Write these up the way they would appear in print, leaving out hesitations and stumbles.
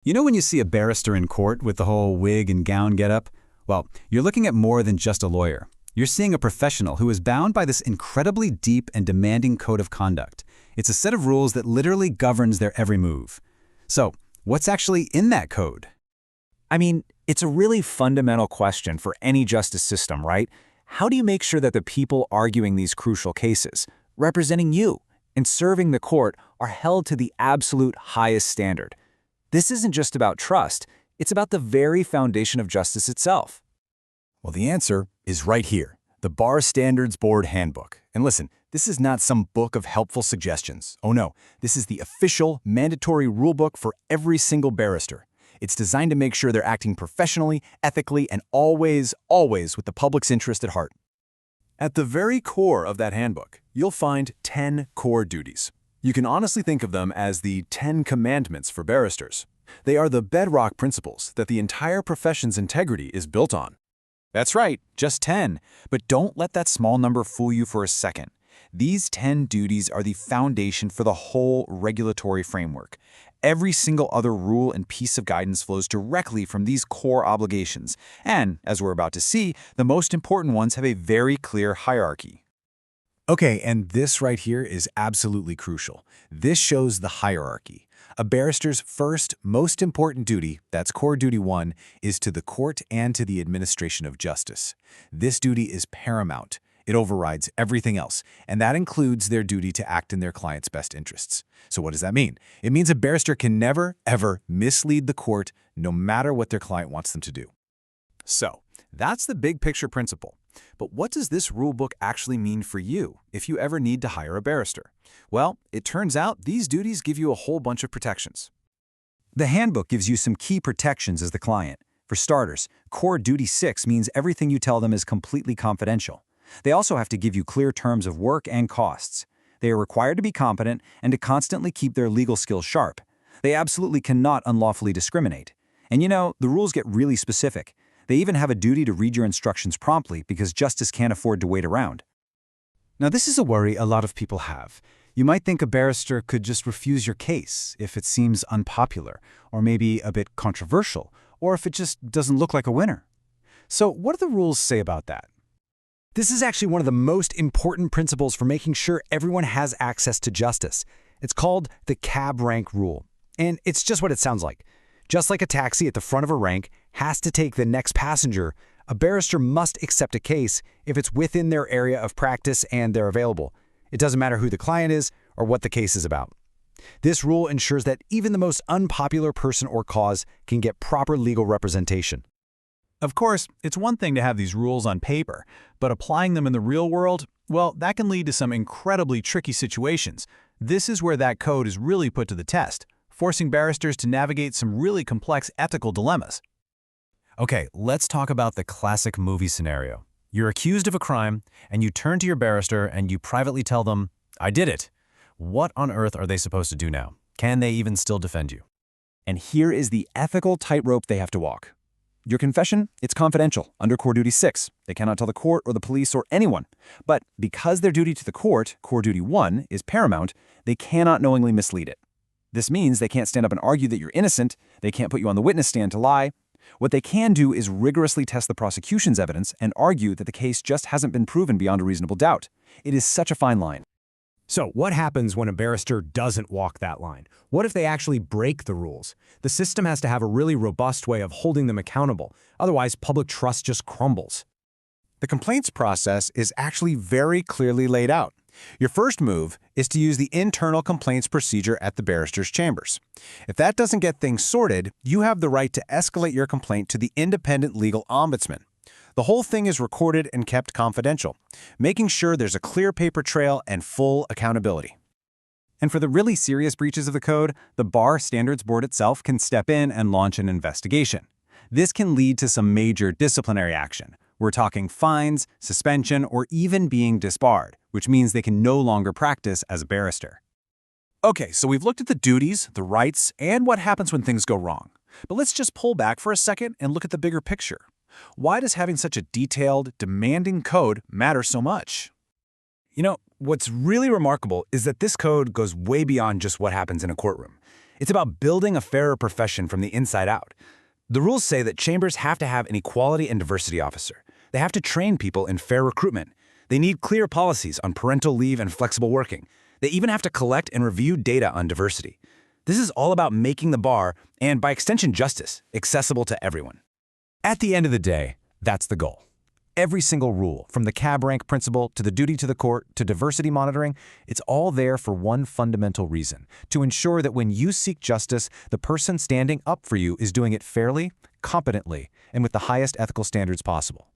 You know when you see a barrister in court with the whole wig and gown getup? Well, you're looking at more than just a lawyer. You're seeing a professional who is bound by this incredibly deep and demanding code of conduct. It's a set of rules that literally governs their every move. So, what's actually in that code? I mean, it's a really fundamental question for any justice system, right? How do you make sure that the people arguing these crucial cases, representing you and serving the court, are held to the absolute highest standard? This isn't just about trust, it's about the very foundation of justice itself. Well, the answer is right here, the Bar Standards Board Handbook. And listen, this is not some book of helpful suggestions. Oh no, this is the official, mandatory rulebook for every single barrister. It's designed to make sure they're acting professionally, ethically, and always with the public's interest at heart. At the very core of that handbook, you'll find 10 core duties. You can honestly think of them as the 10 commandments for barristers. They are the bedrock principles that the entire profession's integrity is built on. That's right, just 10. But don't let that small number fool you for a second. These 10 duties are the foundation for the whole regulatory framework. Every single other rule and piece of guidance flows directly from these core obligations. And, as we're about to see, the most important ones have a very clear hierarchy. Okay, and this right here is absolutely crucial. This shows the hierarchy. A barrister's first, most important duty, that's core duty 1, is to the court and to the administration of justice. This duty is paramount. It overrides everything else, and that includes their duty to act in their client's best interests. So what does that mean? It means a barrister can never, ever mislead the court, no matter what their client wants them to do. So, that's the big picture principle. But what does this rulebook actually mean for you if you ever need to hire a barrister? Well, it turns out these duties give you a whole bunch of protections. The handbook gives you some key protections as the client. For starters, Core Duty 6 means everything you tell them is completely confidential. They also have to give you clear terms of work and costs. They are required to be competent and to constantly keep their legal skills sharp. They absolutely cannot unlawfully discriminate. And you know, the rules get really specific. They even have a duty to read your instructions promptly because justice can't afford to wait around. Now, this is a worry a lot of people have. You might think a barrister could just refuse your case if it seems unpopular, or maybe a bit controversial, or if it just doesn't look like a winner. So what do the rules say about that? This is actually one of the most important principles for making sure everyone has access to justice. It's called the cab rank rule. And it's just what it sounds like. Just like a taxi at the front of a rank has to take the next passenger, a barrister must accept a case if it's within their area of practice and they're available. It doesn't matter who the client is or what the case is about. This rule ensures that even the most unpopular person or cause can get proper legal representation. Of course, it's one thing to have these rules on paper, but applying them in the real world, well, that can lead to some incredibly tricky situations. This is where that code is really put to the test, forcing barristers to navigate some really complex ethical dilemmas. Okay, let's talk about the classic movie scenario. You're accused of a crime, and you turn to your barrister and you privately tell them, "I did it." What on earth are they supposed to do now? Can they even still defend you? And here is the ethical tightrope they have to walk. Your confession, it's confidential under Core Duty 6. They cannot tell the court or the police or anyone. But because their duty to the court, Core Duty 1, is paramount, they cannot knowingly mislead it. This means they can't stand up and argue that you're innocent, they can't put you on the witness stand to lie. What they can do is rigorously test the prosecution's evidence and argue that the case just hasn't been proven beyond a reasonable doubt. It is such a fine line. So what happens when a barrister doesn't walk that line? What if they actually break the rules? The system has to have a really robust way of holding them accountable. Otherwise, public trust just crumbles. The complaints process is actually very clearly laid out. Your first move is to use the internal complaints procedure at the barrister's chambers. If that doesn't get things sorted, you have the right to escalate your complaint to the independent legal ombudsman. The whole thing is recorded and kept confidential, making sure there's a clear paper trail and full accountability. And for the really serious breaches of the code, the Bar Standards Board itself can step in and launch an investigation. This can lead to some major disciplinary action. We're talking fines, suspension, or even being disbarred, which means they can no longer practice as a barrister. Okay, so we've looked at the duties, the rights, and what happens when things go wrong. But let's just pull back for a second and look at the bigger picture. Why does having such a detailed, demanding code matter so much? You know, what's really remarkable is that this code goes way beyond just what happens in a courtroom. It's about building a fairer profession from the inside out. The rules say that chambers have to have an equality and diversity officer. They have to train people in fair recruitment. They need clear policies on parental leave and flexible working. They even have to collect and review data on diversity. This is all about making the bar, and by extension justice, accessible to everyone. At the end of the day, that's the goal. Every single rule, from the cab rank principle to the duty to the court to diversity monitoring, it's all there for one fundamental reason: to ensure that when you seek justice, the person standing up for you is doing it fairly, competently, and with the highest ethical standards possible.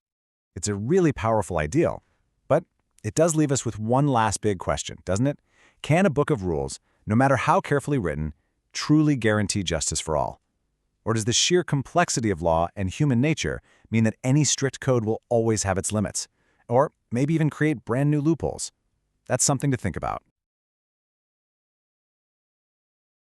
It's a really powerful ideal, but it does leave us with one last big question, doesn't it? Can a book of rules, no matter how carefully written, truly guarantee justice for all? Or does the sheer complexity of law and human nature mean that any strict code will always have its limits? Or maybe even create brand new loopholes? That's something to think about.